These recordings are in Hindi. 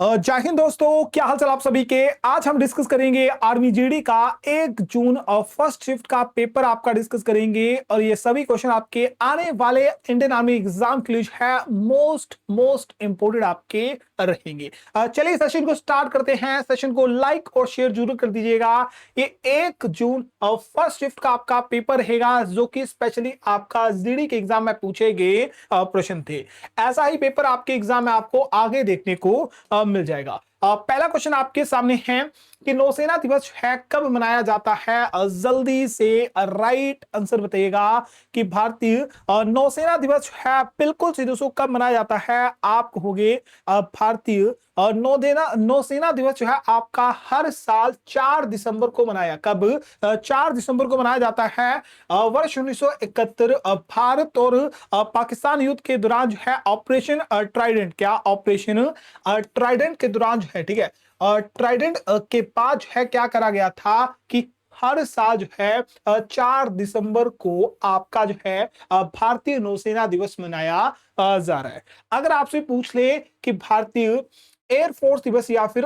जय हिंद दोस्तों, क्या हाल चाल आप सभी के। आज हम डिस्कस करेंगे आर्मी जीडी का 1 जून और फर्स्ट शिफ्ट का पेपर आपका डिस्कस करेंगे और ये सभी क्वेश्चन आपके आने वाले इंडियन आर्मी एग्जाम के लिए है मोस्ट इंपोर्टेंट आपके रहेंगे। चलिए सेशन को स्टार्ट करते हैं। सेशन को लाइक और शेयर जरूर कर दीजिएगा। ये 1 जून और फर्स्ट शिफ्ट का आपका पेपर रहेगा जो कि स्पेशली आपका जीडी के एग्जाम में पूछे गए प्रश्न थे। ऐसा ही पेपर आपके एग्जाम में आपको आगे देखने को मिल जाएगा। पहला क्वेश्चन आपके सामने है कि नौसेना दिवस है कब मनाया जाता है। जल्दी से राइट आंसर बताइएगा कि भारतीय नौसेना दिवस है बिल्कुल सीधे सो कब मनाया जाता है। आप कहोगे भारतीय नौसेना दिवस जो है आपका हर साल 4 दिसंबर को मनाया कब 4 दिसंबर को मनाया जाता है। वर्ष 1971 भारत और पाकिस्तान युद्ध के दौरान जो है ऑपरेशन ट्राइडेंट, क्या ऑपरेशन ट्राइडेंट के दौरान जो है, ठीक है, ट्राइडेंट के बाद है क्या करा गया था कि हर साल जो है 4 दिसंबर को आपका जो है भारतीय नौसेना दिवस मनाया जा रहा है। अगर आपसे पूछ ले कि भारतीय एयरफोर्स दिवस या फिर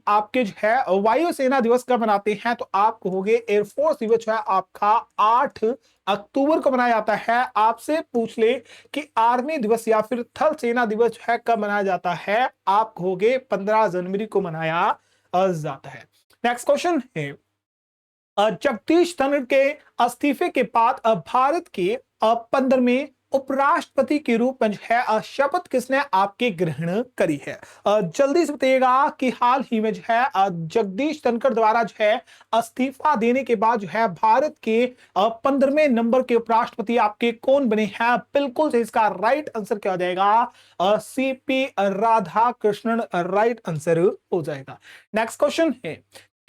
आपके जो है वायुसेना दिवस कब मनाते हैं, तो आप कहोगे एयरफोर्स दिवस जो है आपका 8 अक्टूबर को मनाया जाता है। आपसे पूछ ले कि आर्मी दिवस या फिर थल सेना दिवस है कब मनाया जाता है, आप कहोगे 15 जनवरी को मनाया जाता है। नेक्स्ट क्वेश्चन है जगदीश धनखड़ के इस्तीफे के बाद भारत के 15वें उपराष्ट्रपति के रूप में जो है शपथ किसने आपके ग्रहण करी है। जल्दी से बताइएगा कि हाल ही में जो है जगदीश धनखड़ द्वारा जो है इस्तीफा देने के बाद जो है भारत के 15वें नंबर के उपराष्ट्रपति आपके कौन बने हैं। बिल्कुल से इसका राइट आंसर क्या हो जाएगा, सीपी राधाकृष्णन राइट आंसर हो जाएगा। नेक्स्ट क्वेश्चन है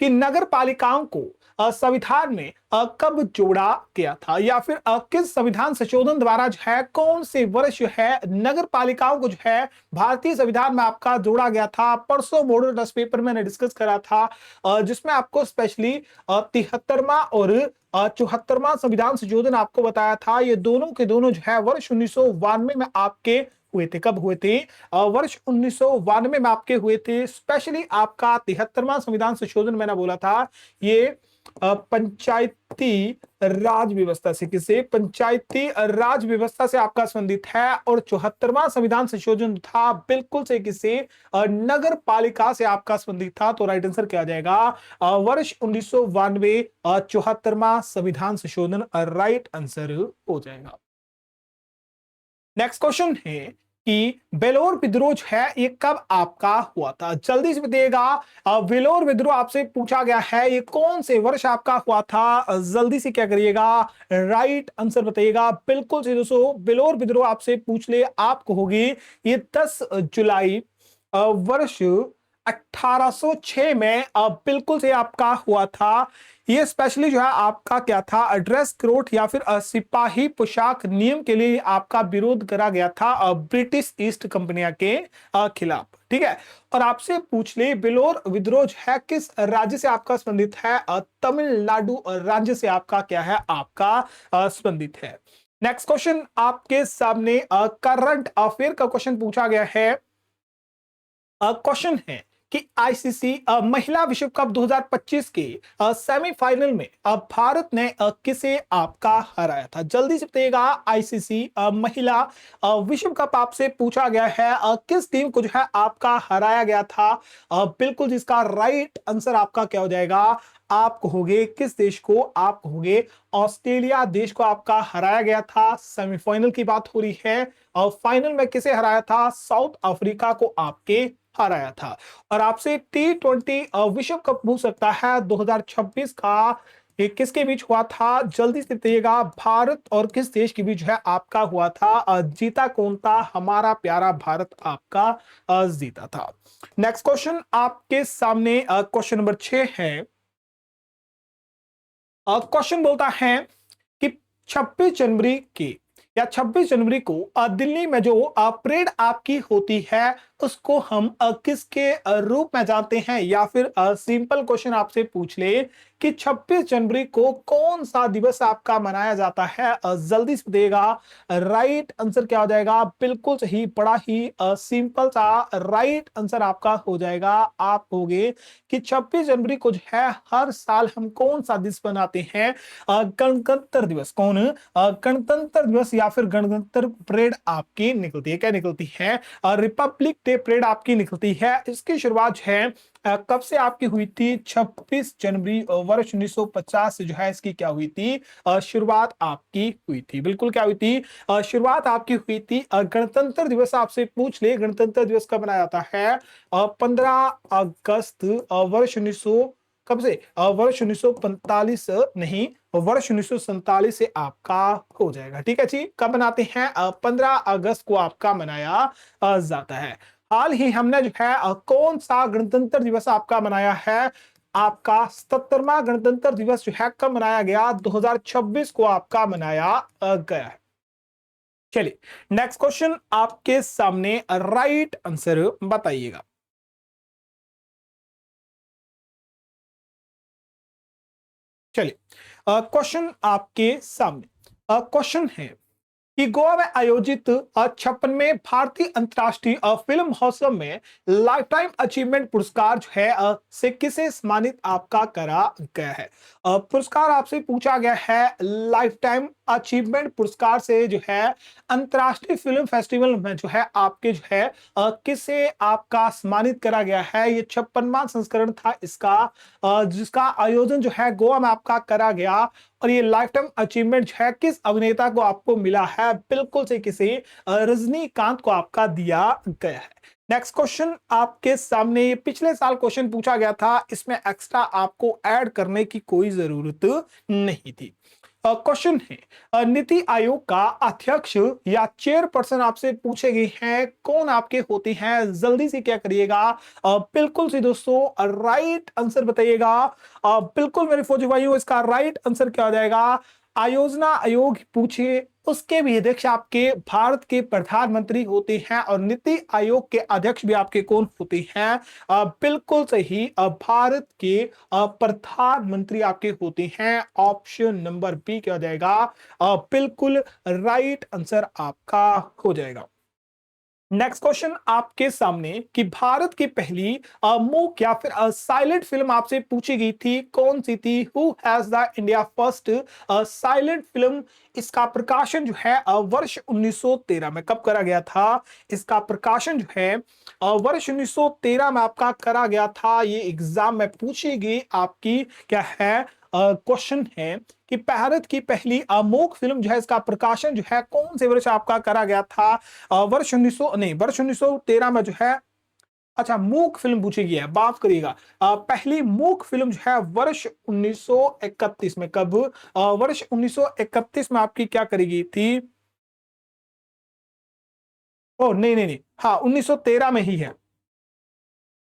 कि नगर पालिकाओं को संविधान में कब जोड़ा गया था या फिर किस संविधान संशोधन द्वारा जो है कौन से वर्ष जो है नगर पालिकाओं को जो है भारतीय संविधान में आपका जोड़ा गया था। परसों मॉडल टेस्ट पेपर में मैंने डिस्कस करा था जिसमें आपको स्पेशली 73वां और 74वां संविधान संशोधन आपको बताया था। ये दोनों के दोनों जो है वर्ष 1992 में आपके हुए थे। कब हुए थे? वर्ष 1992 में आपके हुए थे। स्पेशली आपका 73वां संविधान संशोधन मैंने बोला था ये पंचायती राज व्यवस्था से, किसे पंचायती राज व्यवस्था से आपका संबंधित है। और 74वां संविधान संशोधन था बिल्कुल से किसे नगर पालिका से आपका संबंधित था। तो राइट आंसर क्या आ जाएगा, वर्ष 1992 74वां संविधान संशोधन राइट आंसर हो जाएगा। नेक्स्ट क्वेश्चन है कि बेलोर विद्रोह है ये कब आपका हुआ था। जल्दी से बताइएगा बेलोर विद्रोह आपसे पूछा गया है ये कौन से वर्ष आपका हुआ था। जल्दी से क्या करिएगा, राइट आंसर बताइएगा। बिल्कुल से दोस्तों बेलोर विद्रोह आपसे पूछ ले, आप कहोगे ये 10 जुलाई वर्ष 1806 में बिल्कुल से आपका हुआ था। ये स्पेशली जो है आपका क्या था, ड्रेस कोड या फिर सिपाही पोशाक नियम के लिए आपका विरोध करा गया था ब्रिटिश ईस्ट कंपनिया के खिलाफ, ठीक है। और आपसे पूछ ले बेलोर विद्रोह है किस राज्य से आपका संबंधित है, तमिलनाडु राज्य से आपका क्या है, आपका संबंधित है। नेक्स्ट क्वेश्चन आपके सामने करंट अफेयर का क्वेश्चन पूछा गया है। क्वेश्चन है कि आईसीसी महिला विश्व कप 2025 के सेमीफाइनल में भारत ने किसे आपका हराया था। जल्दी से बताइएगा आईसीसी महिला विश्व कप आपसे पूछा गया है किस टीम को जो है आपका हराया गया था। बिल्कुल जिसका राइट आंसर आपका क्या हो जाएगा, आप कहोगे किस देश को, आप कहोगे ऑस्ट्रेलिया देश को आपका हराया गया था। सेमीफाइनल की बात हो रही है और फाइनल में किसे हराया था, साउथ अफ्रीका को आपके हराया था। और आपसे T20 विश्व कप पूछ सकता है 2026 का ये किसके बीच हुआ था। जल्दी से बताइएगा भारत और किस देश के बीच है आपका हुआ था। जीता कौन था, हमारा प्यारा भारत आपका जीता था। नेक्स्ट क्वेश्चन आपके सामने क्वेश्चन नंबर 6 है। क्वेश्चन बोलता है कि 26 जनवरी की या 26 जनवरी को दिल्ली में जो परेड आपकी होती है उसको हम किसके रूप में जानते हैं, या फिर सिंपल क्वेश्चन आपसे पूछ ले कि 26 जनवरी को कौन सा दिवस आपका मनाया जाता है, जल्दी से देगा। राइट आंसर क्या हो जाएगा, बिल्कुल सही, बड़ा ही सिंपल सा राइट आंसर आपका हो जाएगा। आप होगे कि 26 जनवरी को जो है हर साल हम कौन सा दिवस बनाते हैं, गणतंत्र दिवस। कौन गणतंत्र दिवस या फिर गणतंत्र परेड आपकी निकलती है, क्या निकलती है, रिपब्लिक डे परेड आपकी निकलती है। इसकी शुरुआत है कब से आपकी हुई थी, 26 जनवरी वर्ष 1950 से जो है इसकी क्या हुई थी, शुरुआत आपकी हुई थी। बिल्कुल क्या हुई थी, शुरुआत आपकी हुई थी। गणतंत्र दिवस आपसे पूछ ले, गणतंत्र दिवस कब मनाया जाता है, 15 अगस्त वर्ष 1900, कब से, वर्ष 1945 नहीं, वर्ष 1947 से आपका हो जाएगा। ठीक है जी, कब मनाते हैं, 15 अगस्त को आपका मनाया जाता है। हाल ही हमने जो है कौन सा गणतंत्र दिवस आपका मनाया है, आपका 77वां गणतंत्र दिवस जो है कब मनाया गया, 2026 को आपका मनाया गया है। चलिए नेक्स्ट क्वेश्चन आपके सामने, राइट आंसर बताइएगा। चलिए क्वेश्चन आपके सामने, क्वेश्चन है कि गोवा में आयोजित 56वें भारतीय अंतर्राष्ट्रीय फिल्म महोत्सव में लाइफ टाइम अचीवमेंट पुरस्कार जो है से किसे सम्मानित आपका करा गया है। पुरस्कार आपसे पूछा गया है, लाइफ टाइम अचीवमेंट पुरस्कार से जो है अंतर्राष्ट्रीय फिल्म फेस्टिवल में जो है आपके जो है किसे आपका सम्मानित करा गया है। ये 56वां संस्करण था इसका, जिसका आयोजन जो है गोवा में आपका करा गया। और ये लाइफ टाइम अचीवमेंट जो है किस अभिनेता को आपको मिला है, बिल्कुल से किसी रजनीकांत को आपका दिया गया है। नेक्स्ट क्वेश्चन आपके सामने, ये पिछले साल क्वेश्चन पूछा गया था, इसमें एक्स्ट्रा आपको ऐड करने की कोई जरूरत नहीं थी। क्वेश्चन है, नीति आयोग का अध्यक्ष या चेयरपर्सन आपसे पूछे गए हैं, कौन आपके होते हैं, जल्दी से क्या करिएगा, बिल्कुल से दोस्तों राइट आंसर बताइएगा। बिल्कुल मेरे फौजी भाइयों, इसका राइट आंसर क्या हो जाएगा, आयोजना आयोग पूछे, उसके भी अध्यक्ष आपके भारत के प्रधानमंत्री होते हैं, और नीति आयोग के अध्यक्ष भी आपके कौन होते हैं, बिल्कुल सही, भारत के प्रधानमंत्री आपके होते हैं। ऑप्शन नंबर बी क्या हो जाएगा, बिल्कुल राइट आंसर आपका हो जाएगा। नेक्स्ट क्वेश्चन आपके सामने कि भारत की पहली मूक या फिर साइलेंट फिल्म आपसे पूछी गई थी, कौन सी थी, who has the India first silent film. इसका प्रकाशन जो है वर्ष 1913 में कब करा गया था, इसका प्रकाशन जो है वर्ष 1913 में आपका करा गया था। ये एग्जाम में पूछी गई आपकी क्या है, क्वेश्चन है कि भारत की पहली अमोक फिल्म जो है इसका प्रकाशन जो है कौन से वर्ष आपका करा गया था, वर्ष 1900 नहीं, वर्ष 1913 में जो है, अच्छा मूक फिल्म पूछी गई है, माफ करिएगा, पहली मूक फिल्म जो है वर्ष 1931 में, कब, वर्ष 1931 में आपकी क्या करी गई थी, ओ नहीं नहीं नहीं, हाँ 1913 में ही है।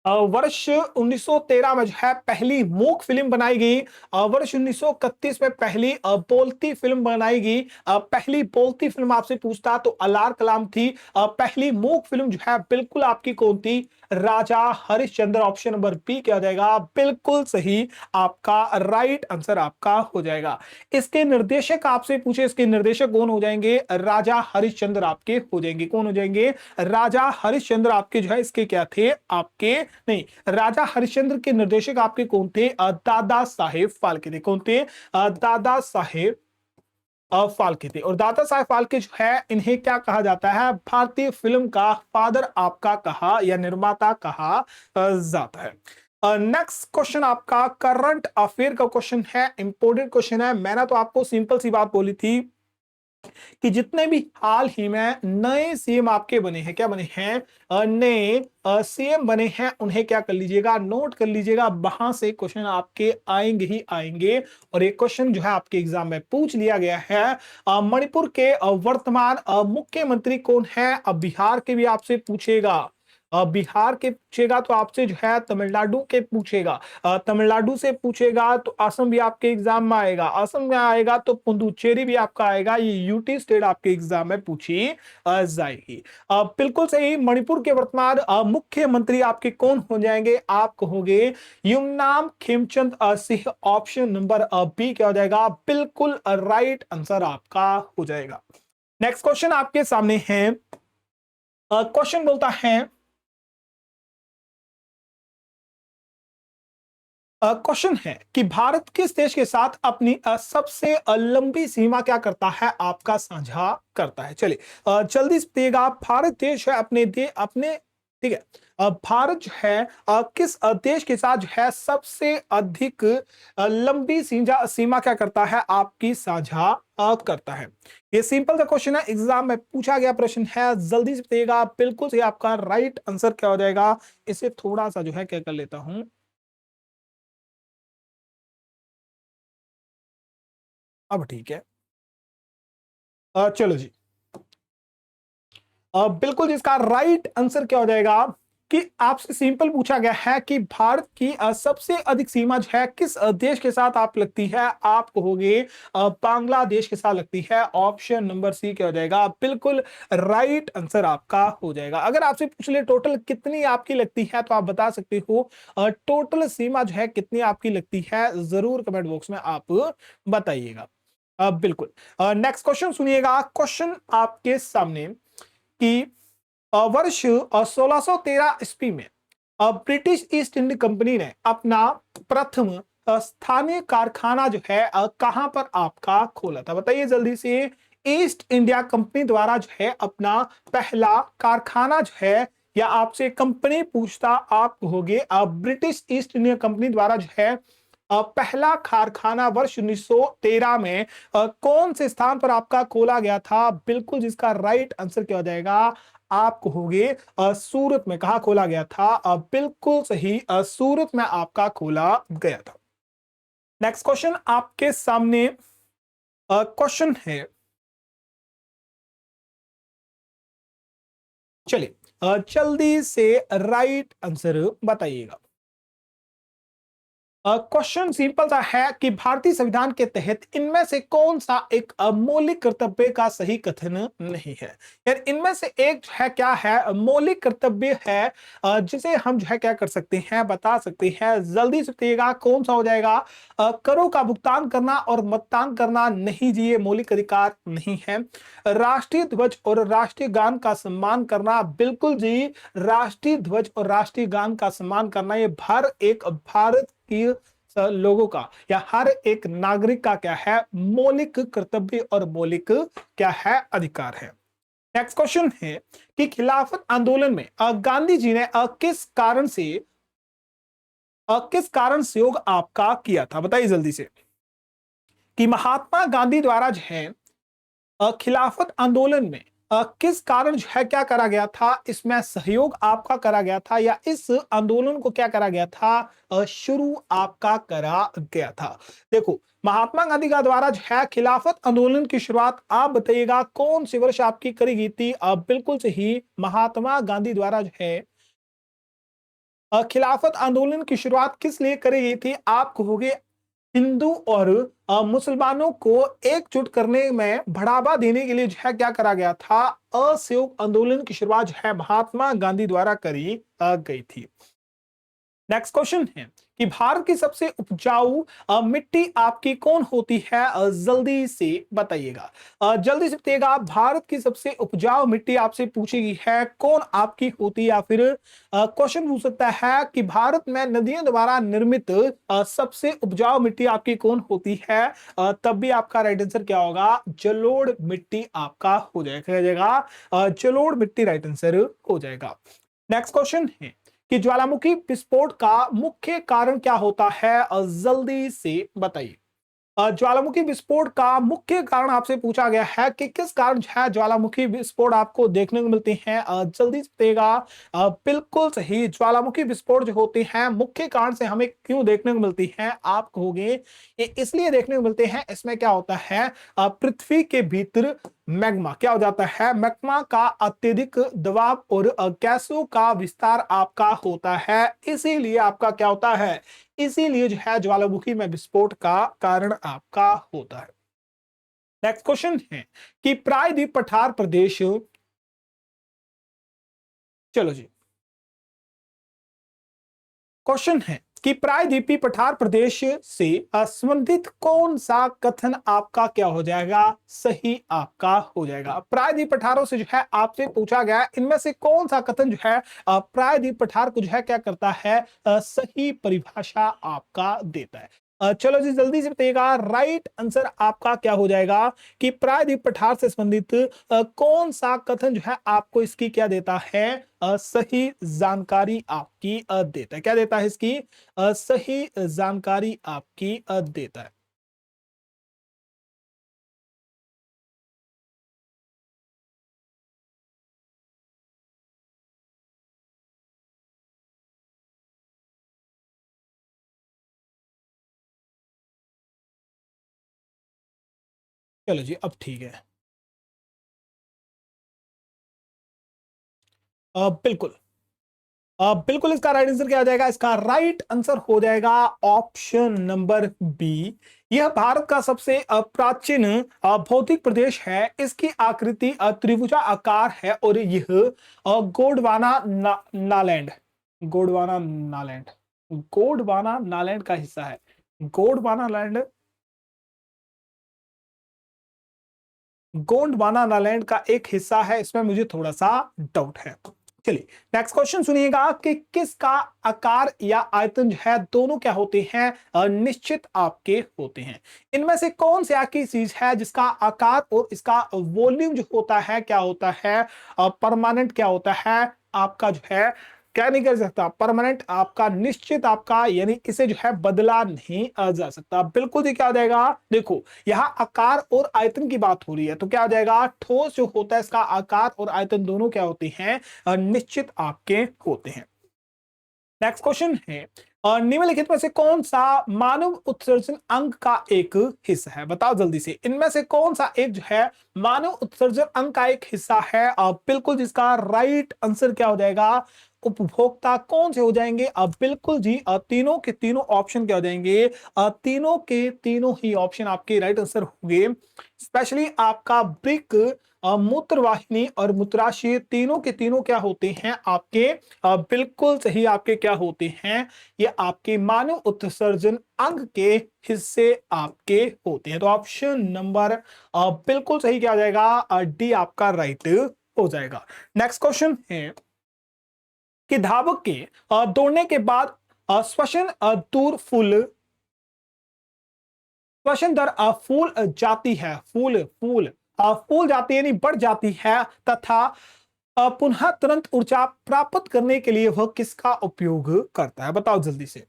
वर्ष 1913 में जो है पहली मूक फिल्म बनाई गई। वर्ष 1931 में पहली बोलती फिल्म बनाई गई। पहली बोलती फिल्म आपसे पूछता तो अलार कलाम थी। पहली मूक फिल्म जो है बिल्कुल आपकी कौन थी, राजा हरिश्चंद्र। ऑप्शन नंबर बी क्या हो जाएगा, बिल्कुल सही, आपका राइट आंसर आपका हो जाएगा। इसके निर्देशक आपसे पूछे, इसके निर्देशक कौन हो जाएंगे, राजा हरिश्चंद्र आपके हो जाएंगे। कौन हो जाएंगे, राजा हरिश्चंद्र आपके जो है इसके क्या थे, आपके नहीं, राजा हरिश्चंद्र के निर्देशक आपके कौन थे, दादा साहेब फाल्के थे। कौन थे, दादा साहेब फाल्के थे। और दादा साहेब फाल्के जो है इन्हें क्या कहा जाता है, भारतीय फिल्म का फादर आपका कहा या निर्माता कहा जाता है। नेक्स्ट क्वेश्चन आपका करंट अफेयर का क्वेश्चन है, इंपोर्टेंट क्वेश्चन है। मैंने तो आपको सिंपल सी बात बोली थी कि जितने भी हाल ही में नए सीएम आपके बने हैं, क्या बने हैं, नए सीएम बने हैं, उन्हें क्या कर लीजिएगा, नोट कर लीजिएगा। वहां से क्वेश्चन आपके आएंगे ही आएंगे। और एक क्वेश्चन जो है आपके एग्जाम में पूछ लिया गया है, मणिपुर के वर्तमान मुख्यमंत्री कौन है। अब बिहार के भी आपसे पूछेगा, बिहार के पूछेगा तो आपसे जो है तमिलनाडु के पूछेगा, तमिलनाडु से पूछेगा तो असम भी आपके एग्जाम में आएगा, असम में आएगा तो पुदुचेरी भी आपका आएगा। ये यूटी स्टेट आपके एग्जाम में पूछी जाएगी। बिल्कुल सही। मणिपुर के वर्तमान मुख्यमंत्री आपके कौन हो जाएंगे? आप कहोगे Yumnam Khemchand Singh. Option number B क्या हो जाएगा? बिल्कुल राइट आंसर आपका हो जाएगा। नेक्स्ट क्वेश्चन आपके सामने है। क्वेश्चन बोलता है, क्वेश्चन है कि भारत किस देश के साथ अपनी सबसे लंबी सीमा क्या करता है? आपका साझा करता है। चलिए जल्दी से बताइएगा। भारत देश है अपने ठीक है। भारत जो है किस देश के साथ जो है सबसे अधिक लंबी सीमा क्या करता है? आपकी साझा करता है। ये सिंपल सा क्वेश्चन है, एग्जाम में पूछा गया प्रश्न है। जल्दी से बताइएगा। बिल्कुल सही। आपका राइट आंसर क्या हो जाएगा? इसे थोड़ा सा जो है क्या कर लेता हूं। अब ठीक है। चलो जी। बिल्कुल जिसका राइट आंसर क्या हो जाएगा कि आपसे सिंपल पूछा गया है कि भारत की सबसे अधिक सीमा जो है किस देश के साथ आप लगती है? आप कहोगे बांग्लादेश के साथ लगती है। ऑप्शन नंबर सी क्या हो जाएगा? बिल्कुल राइट आंसर आपका हो जाएगा। अगर आपसे पूछ ले टोटल कितनी आपकी लगती है तो आप बता सकते हो टोटल सीमा जो है कितनी आपकी लगती है, जरूर कमेंट बॉक्स में आप बताइएगा। बिल्कुल। नेक्स्ट क्वेश्चन सुनिएगा। क्वेश्चन आपके सामने कि वर्ष 1613 ईस्वी में ब्रिटिश ईस्ट इंडिया कंपनी ने अपना प्रथम स्थानीय कारखाना जो है कहां पर आपका खोला था? बताइए जल्दी से। ईस्ट इंडिया कंपनी द्वारा जो है अपना पहला कारखाना जो है, या आपसे कंपनी पूछता आप कहोगे ब्रिटिश ईस्ट इंडिया कंपनी द्वारा जो है पहला कारखाना वर्ष 1913 में कौन से स्थान पर आपका खोला गया था? बिल्कुल जिसका राइट आंसर क्या हो जाएगा? आप कहोगे सूरत में। कहा खोला गया था? बिल्कुल सही। सूरत में आपका खोला गया था। नेक्स्ट क्वेश्चन आपके सामने क्वेश्चन है। चलिए जल्दी से राइट आंसर बताइएगा। क्वेश्चन सिंपल सा है कि भारतीय संविधान के तहत इनमें से कौन सा एक मौलिक कर्तव्य का सही कथन नहीं है? यार इनमें से एक जो है क्या है? मौलिक कर्तव्य है जिसे हम जो है क्या कर सकते हैं, बता सकते हैं। जल्दी से बताइएगा कौन सा हो जाएगा? करों का भुगतान करना और मतदान करना नहीं जी, ये मौलिक अधिकार नहीं है। राष्ट्रीय ध्वज और राष्ट्रीय गान का सम्मान करना, बिल्कुल जी। राष्ट्रीय ध्वज और राष्ट्रीय गान का सम्मान करना ये हर एक भारत की लोगों का या हर एक नागरिक का क्या है? मौलिक कर्तव्य और मौलिक क्या है? अधिकार है। नेक्स्ट क्वेश्चन है कि खिलाफत आंदोलन में गांधी जी ने किस कारण से योग आपका किया था? बताइए जल्दी से। कि महात्मा गांधी द्वारा जो है खिलाफत आंदोलन में किस कारण जो है क्या करा गया था? इसमें सहयोग आपका करा गया था, या इस आंदोलन को क्या करा गया था? शुरू आपका करा गया था। देखो महात्मा गांधी का द्वारा जो है खिलाफत आंदोलन की शुरुआत आप बताइएगा कौन सी वर्ष आपकी करी गई थी? बिल्कुल सही। महात्मा गांधी द्वारा जो है खिलाफत आंदोलन की शुरुआत किस लिए करी गई थी? आप कहोगे हिंदू और मुसलमानों को एकजुट करने में बढ़ावा देने के लिए जो है क्या करा गया था? असहयोग आंदोलन की शुरुआत जो है महात्मा गांधी द्वारा करी गई थी। नेक्स्ट क्वेश्चन है कि भारत की सबसे उपजाऊ मिट्टी आपकी कौन होती है? जल्दी से बताइएगा। जल्दी से बताइएगा। भारत की सबसे उपजाऊ मिट्टी आपसे पूछी गई है, कौन आपकी होती है? या फिर क्वेश्चन पूछ सकता है कि भारत में नदियों द्वारा निर्मित सबसे उपजाऊ मिट्टी आपकी कौन होती है? तब भी आपका राइट आंसर क्या होगा? जलोढ़ मिट्टी आपका हो जाएगा। जलोढ़ मिट्टी राइट आंसर हो जाएगा। नेक्स्ट क्वेश्चन है कि ज्वालामुखी विस्फोट का मुख्य कारण क्या होता है? जल्दी से बताइए। ज्वालामुखी विस्फोट का मुख्य कारण आपसे पूछा गया है कि किस कारण जो है ज्वालामुखी विस्फोट आपको देखने को मिलते हैं? जल्दी से बताइएगा। बिल्कुल सही। ज्वालामुखी विस्फोट जो होते हैं मुख्य कारण से हमें क्यों देखने को मिलती हैं? आप कहोगे ये इसलिए देखने को मिलते हैं, इसमें क्या होता है पृथ्वी के भीतर मैग्मा। क्या हो जाता है? मैग्मा का अत्यधिक दबाव और गैसों का विस्तार आपका होता है, इसीलिए आपका क्या होता है, इसीलिए जो है ज्वालामुखी में विस्फोट का कारण आपका होता है। नेक्स्ट क्वेश्चन है कि प्रायद्वीप पठार प्रदेश, चलो जी, क्वेश्चन है कि प्रायद्वीपीय पठार प्रदेश से संबंधित कौन सा कथन आपका क्या हो जाएगा, सही आपका हो जाएगा। प्रायद्वीप पठारों से जो है आपसे पूछा गया इनमें से कौन सा कथन जो है प्रायद्वीप पठार को जो है क्या करता है, सही परिभाषा आपका देता है। चलो जी जल्दी से बताइएगा, राइट आंसर आपका क्या हो जाएगा कि प्रायद्वीप पठार से संबंधित कौन सा कथन जो है आपको इसकी क्या देता है, सही जानकारी आपकी देता है। क्या देता है इसकी, सही जानकारी आपकी देता है। चलो जी अब ठीक है। बिल्कुल, बिल्कुल इसका राइट आंसर क्या हो जाएगा, इसका राइट आंसर हो जाएगा ऑप्शन नंबर बी। यह भारत का सबसे प्राचीन भौतिक प्रदेश है। इसकी आकृति त्रिभुजा आकार है और यह गोंडवाना नालैंड, गोंडवाना नालैंड, गोंडवाना नालैंड का हिस्सा है। गोंडवाना लैंड, गोंडवाना नालैंड का एक हिस्सा है, इसमें मुझे थोड़ा सा डाउट है। चलिए नेक्स्ट क्वेश्चन सुनिएगा कि किसका आकार या आयतन जो है दोनों क्या होते हैं, निश्चित आपके होते हैं। इनमें से कौन सी ऐसी चीज है जिसका आकार और इसका वॉल्यूम जो होता है क्या होता है, परमानेंट क्या होता है आपका जो है, क्या नहीं कर सकता, परमानेंट आपका, निश्चित आपका, यानी इसे जो है बदला नहीं जा सकता। बिल्कुल जी क्या हो जाएगा, देखो यहां आकार और आयतन की बात हो रही है तो क्या हो जाएगा, ठोस जो होता है इसका आकार और आयतन दोनों क्या होते हैं, निश्चित आपके होते हैं। नेक्स्ट क्वेश्चन है निम्नलिखित में से कौन सा मानव उत्सर्जन अंग का एक हिस्सा है, बताओ जल्दी से, इनमें से कौन सा एक जो है मानव उत्सर्जन अंग का एक हिस्सा है। बिल्कुल जिसका राइट आंसर क्या हो जाएगा, उपभोक्ता कौन से हो जाएंगे, अब बिल्कुल जी तीनों के तीनों ऑप्शन क्या हो जाएंगे, तीनों के तीनों ही ऑप्शन आपके राइट आंसर होंगे। स्पेशली आपका ब्रिक, मूत्रवाहिनी और मूत्राशय तीनों के तीनों क्या होते हैं आपके, बिल्कुल सही आपके क्या होते हैं, ये आपके मानव उत्सर्जन अंग के हिस्से आपके होते हैं। तो ऑप्शन नंबर बिल्कुल सही क्या आ जाएगा, डी आपका राइट हो जाएगा। नेक्स्ट क्वेश्चन है कि धावक के दौड़ने के बाद श्वसन दूर फूल, श्वसन दर फूल जाती है, फूल जाती है यानी बढ़ जाती है, तथा पुनः तुरंत ऊर्जा प्राप्त करने के लिए वह किसका उपयोग करता है, बताओ जल्दी से।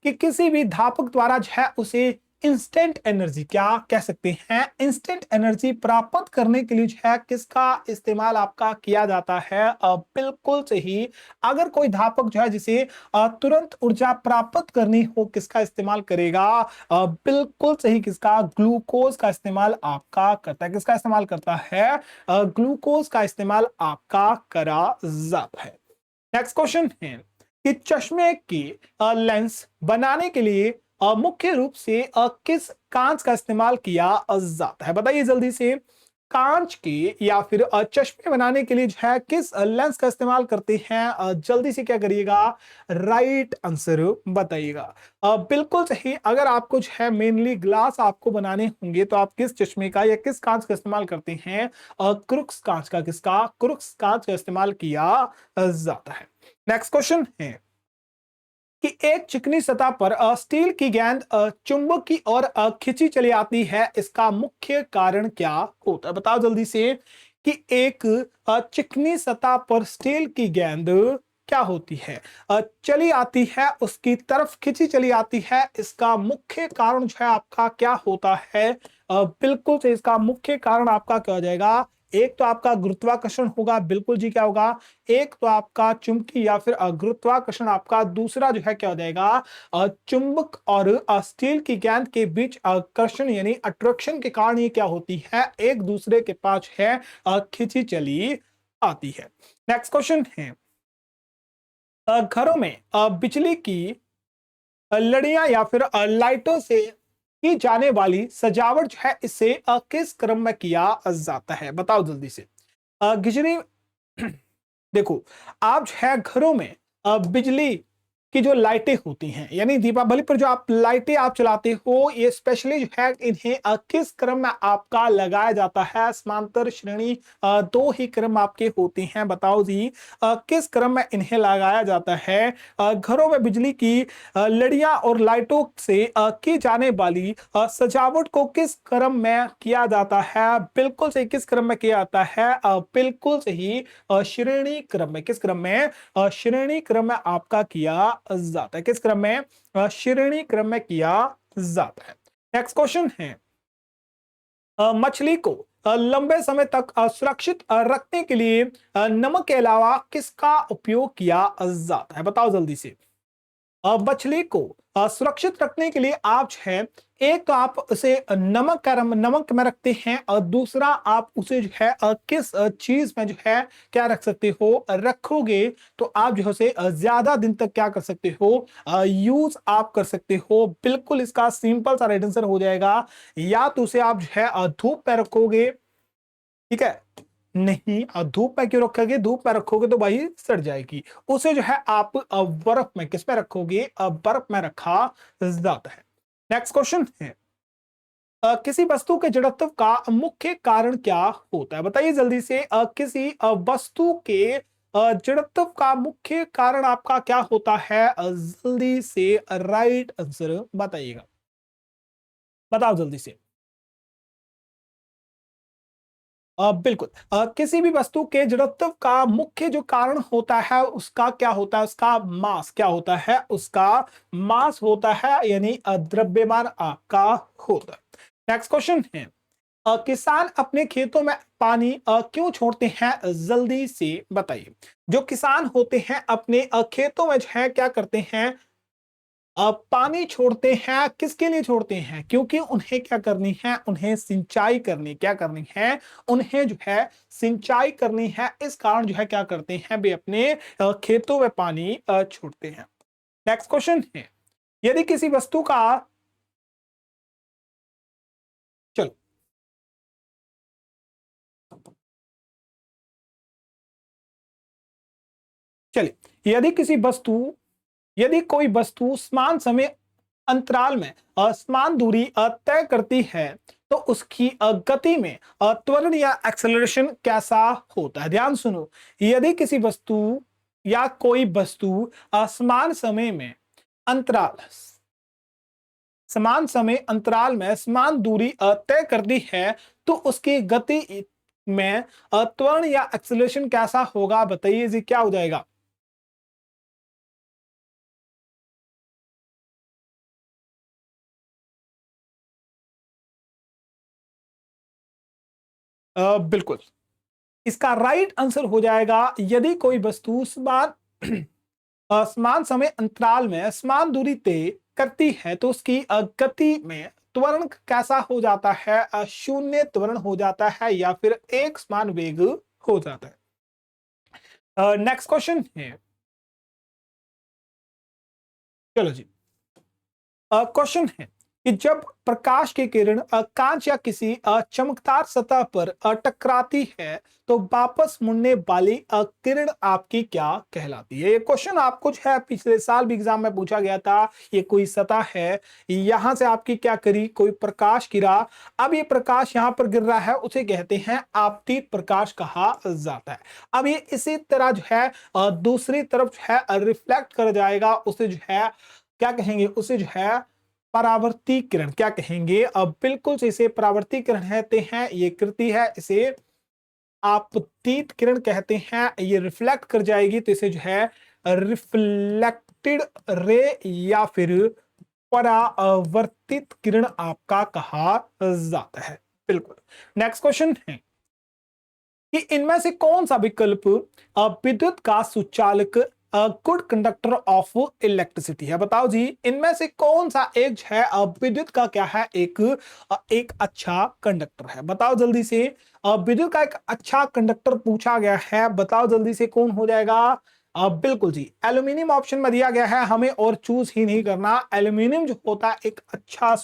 कि किसी भी धापक द्वारा जो है उसे इंस्टेंट एनर्जी, क्या कह सकते हैं, इंस्टेंट एनर्जी प्राप्त करने के लिए जो है किसका इस्तेमाल आपका किया जाता है, बिल्कुल सही। अगर कोई धापक जो है जिसे तुरंत ऊर्जा प्राप्त करनी हो किसका इस्तेमाल करेगा, बिल्कुल सही, किसका, ग्लूकोज का इस्तेमाल आपका करता है। किसका इस्तेमाल करता है, ग्लूकोज का इस्तेमाल आपका करा जाता है। नेक्स्ट क्वेश्चन है कि चश्मे की लेंस बनाने के लिए मुख्य रूप से किस कांच का इस्तेमाल किया जाता है, बताइए जल्दी से। कांच के या फिर चश्मे बनाने के लिए जो है किस लेंस का इस्तेमाल करते हैं, जल्दी से क्या करिएगा, राइट आंसर बताइएगा। बिल्कुल सही, अगर आपको जो है मेनली ग्लास आपको बनाने होंगे तो आप किस चश्मे का या किस कांच का इस्तेमाल करते हैं, क्रुक्स कांच का, किसका, क्रुक्स कांच का इस्तेमाल किया जाता है। नेक्स्ट क्वेश्चन है कि एक चिकनी सतह पर स्टील की गेंद चुंबक की ओर खिंची चली आती है, इसका मुख्य कारण क्या होता है, बताओ जल्दी से। कि एक चिकनी सतह पर स्टील की गेंद क्या होती है, चली आती है, उसकी तरफ खिंची चली आती है, इसका मुख्य कारण जो है आपका क्या होता है, बिल्कुल से इसका मुख्य कारण आपका क्या हो जाएगा, एक तो आपका गुरुत्वाकर्षण होगा, बिल्कुल जी क्या होगा, एक तो आपका चुंबकीय या फिर गुरुत्वाकर्षण, आपका दूसरा जो है क्या हो जाएगा चुंबक और स्टील की गेंद के बीच आकर्षण यानी अट्रैक्शन के कारण ये क्या होती है, एक दूसरे के पास है खींची चली आती है। नेक्स्ट क्वेश्चन है घरों में बिजली की लड़ियां या फिर लाइटों से की जाने वाली सजावट जो है इसे किस क्रम में किया जाता है, बताओ जल्दी से। गिजरी देखो, आप जो है घरों में बिजली की जो लाइटें होती हैं यानी दीपावली पर जो आप लाइटें आप चलाते हो, ये स्पेशली जो है इन्हें किस क्रम में आपका लगाया जाता है, समांतर श्रेणी दो ही क्रम आपके होते हैं, बताओ जी किस क्रम में इन्हें लगाया जाता है। घरों में बिजली की लड़ियां और लाइटों से की जाने वाली सजावट को किस क्रम में किया जाता है, बिल्कुल सही, किस क्रम में किया जाता है, बिल्कुल सही श्रेणी क्रम में। किस क्रम में? श्रेणी क्रम में आपका किया जाता है। किस क्रम में? श्रेणी क्रम में किया जाता है। नेक्स्ट क्वेश्चन है मछली को लंबे समय तक सुरक्षित रखने के लिए नमक के अलावा किसका उपयोग किया जाता है, बताओ जल्दी से। मछली को सुरक्षित रखने के लिए आप जो है, एक तो आप उसे नमक में रखते हैं और दूसरा आप उसे जो है किस चीज में जो है क्या रख सकते हो, रखोगे तो आप जो है उसे ज्यादा दिन तक क्या कर सकते हो, यूज आप कर सकते हो। बिल्कुल इसका सिंपल सा राइट आंसर हो जाएगा, या तो उसे आप जो है धूप में रखोगे, ठीक है, नहीं धूप में क्यों रखोगे, धूप में रखोगे तो भाई सड़ जाएगी, उसे जो है आप बर्फ में, किस में रखोगे, बर्फ में रखा जाता है। नेक्स्ट क्वेश्चन है किसी वस्तु के जड़त्व का मुख्य कारण क्या होता है, बताइए जल्दी से। किसी वस्तु के जड़त्व का मुख्य कारण आपका क्या होता है, जल्दी से राइट आंसर बताइएगा, बताओ जल्दी से। बिल्कुल किसी भी वस्तु के जड़त्व का मुख्य जो कारण होता है उसका क्या होता है, उसका मास क्या होता है, उसका मास होता है, यानी द्रव्यमान आपका होता है। नेक्स्ट क्वेश्चन है किसान अपने खेतों में पानी क्यों छोड़ते हैं, जल्दी से बताइए। जो किसान होते हैं अपने खेतों में जो है क्या करते हैं, पानी छोड़ते हैं, किसके लिए छोड़ते हैं, क्योंकि उन्हें क्या करनी है, उन्हें सिंचाई करनी, क्या करनी है, उन्हें जो है सिंचाई करनी है, इस कारण जो है क्या करते हैं वे अपने खेतों में पानी छोड़ते हैं। नेक्स्ट क्वेश्चन है यदि किसी वस्तु का, चलो चलिए, यदि कोई वस्तु समान समय अंतराल में असमान दूरी तय करती है तो उसकी गति में त्वरण या एक्सेलरेशन कैसा होता है, ध्यान सुनो। यदि किसी वस्तु या कोई वस्तु अंतराल समान समय अंतराल में समान दूरी तय करती है तो उसकी गति में त्वरण या एक्सेलरेशन कैसा होगा, बताइए जी क्या हो जाएगा। बिल्कुल इसका राइट आंसर हो जाएगा, यदि कोई वस्तु समान समान समय अंतराल में समान दूरी तय करती है तो उसकी गति में त्वरण कैसा हो जाता है, शून्य त्वरण हो जाता है या फिर एक समान वेग हो जाता है। नेक्स्ट क्वेश्चन है, चलो जी, क्वेश्चन है कि जब प्रकाश की किरण कांच या किसी चमकदार सतह पर टकराती है तो वापस मुड़ने वाली किरण आपकी क्या कहलाती है। ये क्वेश्चन आपको जो है पिछले साल भी एग्जाम में पूछा गया था। ये कोई सतह है, यहां से आपकी क्या करी, कोई प्रकाश गिरा, अब ये प्रकाश यहां पर गिर रहा है, उसे कहते हैं आपतित प्रकाश कहा जाता है। अब ये इसी तरह जो है दूसरी तरफ जो है रिफ्लेक्ट कर जाएगा, उसे जो है क्या कहेंगे, उसे जो है परावर्ती किरण क्या कहेंगे, अब बिल्कुल से इसे परावर्ती किरण कहते हैं, ये कृति है, इसे आपतित किरण कहते हैं। ये रिफ्लेक्ट कर जाएगी तो इसे जो है रिफ्लेक्टेड रे या फिर परावर्तित किरण आपका कहा जाता है। बिल्कुल। नेक्स्ट क्वेश्चन है कि इनमें से कौन सा विकल्प विद्युत का सुचालक गुड कंडक्टर ऑफ इलेक्ट्रिसिटी है? बताओ जी, इनमें से कौन सा एक जो है विद्युत का क्या है, एक अच्छा कंडक्टर है? बताओ जल्दी से। विद्युत का एक अच्छा कंडक्टर पूछा गया है, बताओ जल्दी से कौन हो जाएगा? बिल्कुल जी, एल्यूमिनियम ऑप्शन में दिया गया है, हमें और चूज ही नहीं करना। एल्यूमिनियम जो होता है एक अच्छा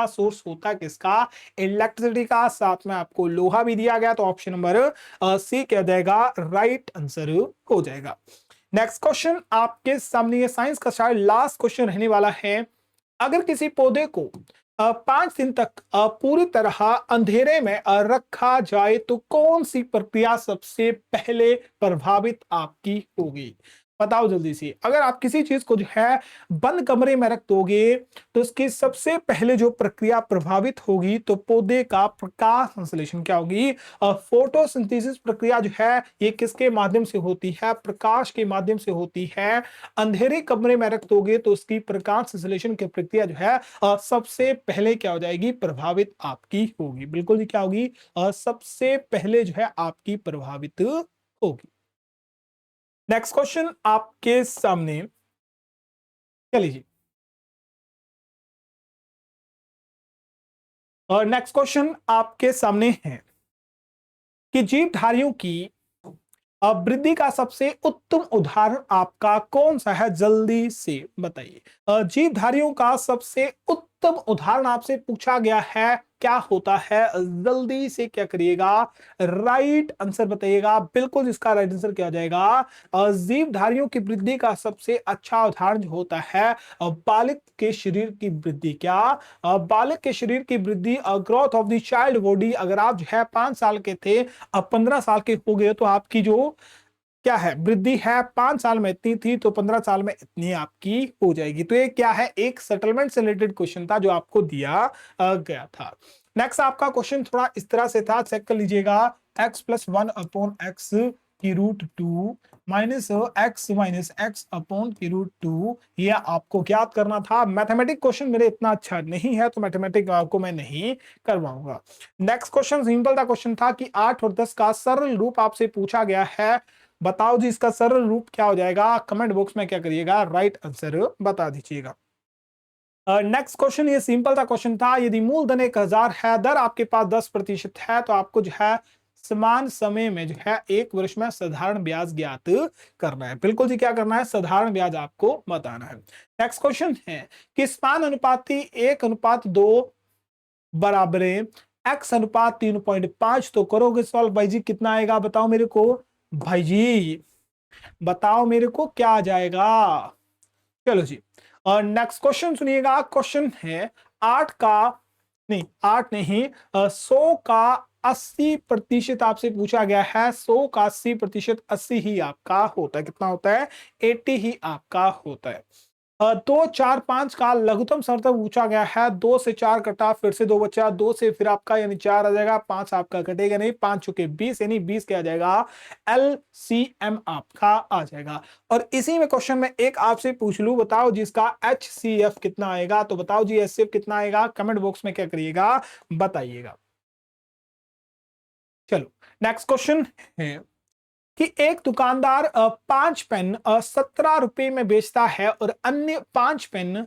सोर्स होता है किसका? इलेक्ट्रिसिटी का। साथ में आपको लोहा भी दिया गया, तो ऑप्शन नंबर सी क्या जाएगा? राइट आंसर हो जाएगा। नेक्स्ट क्वेश्चन आपके सामने, ये साइंस का शायद लास्ट क्वेश्चन रहने वाला है। अगर किसी पौधे को 5 दिन तक पूरी तरह अंधेरे में रखा जाए तो कौन सी प्रक्रिया सबसे पहले प्रभावित आपकी होगी? बताओ जल्दी से। अगर आप किसी चीज को जो है बंद कमरे में रख दोगे तो उसकी सबसे पहले जो प्रक्रिया प्रभावित होगी तो पौधे का प्रकाश संश्लेषण क्या होगी? फोटोसिंथेसिस प्रक्रिया जो है ये किसके माध्यम से होती है? प्रकाश के माध्यम से होती है। अंधेरे कमरे में रख दोगे तो उसकी प्रकाश संश्लेषण की प्रक्रिया जो है सबसे पहले क्या हो जाएगी? प्रभावित आपकी होगी। बिल्कुल जी, क्या होगी? सबसे पहले जो है आपकी प्रभावित होगी। नेक्स्ट क्वेश्चन आपके सामने, चलिए जी। और नेक्स्ट क्वेश्चन आपके सामने है कि जीवधारियों की वृद्धि का सबसे उत्तम उदाहरण आपका कौन सा है? जल्दी से बताइए। जीवधारियों का सबसे उत्तम उदाहरण आपसे पूछा गया है, क्या होता है? जल्दी से क्या करिएगा? राइट आंसर बताइएगा। बिल्कुल, इसका राइट आंसर क्या हो जाएगा? जीवधारियों की वृद्धि का सबसे अच्छा उदाहरण जो होता है बालक के शरीर की वृद्धि। क्या? बालक के शरीर की वृद्धि, growth of the child body. अगर आप जो है 5 साल के थे, अब 15 साल के हो गए, तो आपकी जो क्या है वृद्धि है, 5 साल में इतनी थी तो 15 साल में इतनी आपकी हो जाएगी। तो ये क्या है? एक सेटलमेंट से रिलेटेड क्वेश्चन था जो आपको दिया गया था। नेक्स्ट आपका क्वेश्चन थोड़ा इस तरह से था, चेक कर लीजिएगा। x+1/x की रूट 2 माइनस x अपॉन की रूट 2, ये आपको ज्ञात करना था। मैथमेटिक क्वेश्चन मेरे इतना अच्छा नहीं है तो मैथमेटिक आपको मैं नहीं करवाऊंगा। नेक्स्ट क्वेश्चन सिंपल सा क्वेश्चन था कि 8 और 10 का सरल रूप आपसे पूछा गया है। बताओ जी, इसका सरल रूप क्या हो जाएगा? कमेंट बॉक्स में क्या करिएगा? राइट आंसर बता दीजिएगा। नेक्स्ट क्वेश्चन, ये सिंपल सा क्वेश्चन था। यदि मूलधन 1000 है, दर आपके पास 10% है, तो आपको जो है समान समय में जो है 1 वर्ष में साधारण ब्याज ज्ञात करना है। बिल्कुल जी, क्या करना है? साधारण ब्याज आपको बताना है। नेक्स्ट क्वेश्चन है कि समान अनुपाती 1:2 बराबरें x/3.5, तो करोगे सॉल्व भाई जी, कितना आएगा? बताओ मेरे को भाई जी, बताओ मेरे को क्या आ जाएगा? चलो जी, और नेक्स्ट क्वेश्चन सुनिएगा। क्वेश्चन है 8 का नहीं, 8 नहीं, 100 का 80% आपसे पूछा गया है। 100 का 80%, 80 ही आपका होता है। कितना होता है? 80 ही आपका होता है। 2, 4, 5 का लघुत्तम समर्थक पूछा गया है। 2 से 4 कटा, फिर से 2 बचा, 2 से फिर आपका यानी 4 आ जाएगा, 5 आपका कटेगा नहीं, 5 चुके 20 यानी 20 क्या आ जाएगा? LCM आपका आ जाएगा। और इसी में क्वेश्चन में एक आपसे पूछ लूं, बताओ जिसका HCF कितना आएगा? तो बताओ जी HCF कितना आएगा? कमेंट बॉक्स में क्या करिएगा? बताइएगा। चलो, नेक्स्ट क्वेश्चन है कि एक दुकानदार 5 पेन 17 रुपए में बेचता है और अन्य 5 पेन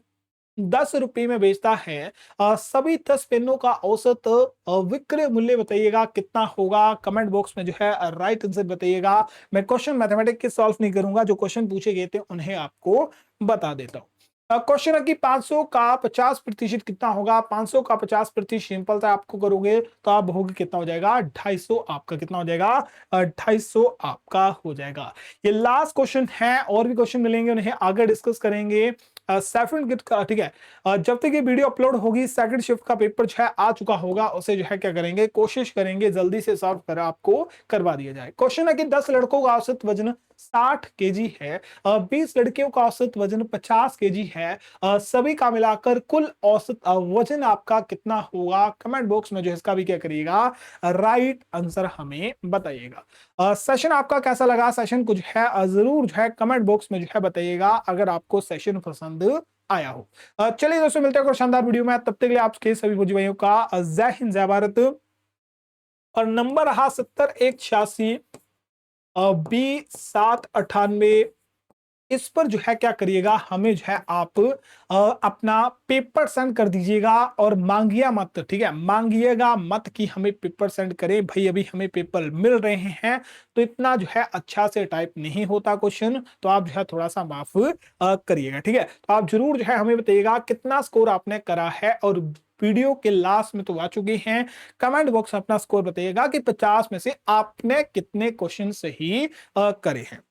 10 रुपए में बेचता है। सभी 10 पेनों का औसत विक्रय मूल्य बताइएगा कितना होगा? कमेंट बॉक्स में जो है राइट आंसर बताइएगा। मैं क्वेश्चन मैथमेटिक्स के सॉल्व नहीं करूंगा, जो क्वेश्चन पूछे गए थे उन्हें आपको बता देता हूं। क्वेश्चन है कि 500 का 50% कितना होगा? 500 का 50% सिंपल था, आपको करोगे तो आप होगी कितना हो जाएगा? 250 आपका कितना हो जाएगा? 250 आपका हो जाएगा। ये लास्ट क्वेश्चन है, और भी क्वेश्चन मिलेंगे उन्हें आगे डिस्कस करेंगे। सेकंड गिफ्ट का, ठीक है, जब तक ये वीडियो अपलोड होगी सेकंड शिफ्ट का पेपर जो है आ चुका होगा, उसे जो है क्या करेंगे, कोशिश करेंगे जल्दी से सॉल्व कर आपको करवा दिया जाए। क्वेश्चन है कि 10 लड़कों का औसत वजन 60 केजी है, 20 लड़कियों का औसत वजन 50 केजी है, सभी का मिलाकर कुल औसत वजन आपका कितना होगा? कमेंट बॉक्स में जो इसका भी क्या करिएगा? राइट आंसर हमें बताइएगा। सेशन आपका कैसा लगा? सेशन कुछ है जरूर जो है कमेंट बॉक्स में जो है बताइएगा, अगर आपको सेशन पसंद आया हो। चलिए दोस्तों, मिलते हैं शानदार वीडियो में, तब तक के लिए आपके सभी फौजी भाइयों का जय हिंद, जय भारत। और नंबर रहा 70 1 86 B 7 98। इस पर जो है क्या करिएगा, हमें जो है आप अपना पेपर सेंड कर दीजिएगा और मांगिया मत, ठीक है, मांगिएगा मत कि हमें पेपर सेंड करें भाई, अभी हमें पेपर मिल रहे हैं। तो इतना जो है अच्छा से टाइप नहीं होता क्वेश्चन, तो आप जो है थोड़ा सा माफ करिएगा, ठीक है। तो आप जरूर जो है हमें बताइएगा कितना स्कोर आपने करा है, और वीडियो के लास्ट में तो आ चुके हैं, कमेंट बॉक्स में अपना स्कोर बताइएगा कि 50 में से आपने कितने क्वेश्चन सही करे हैं।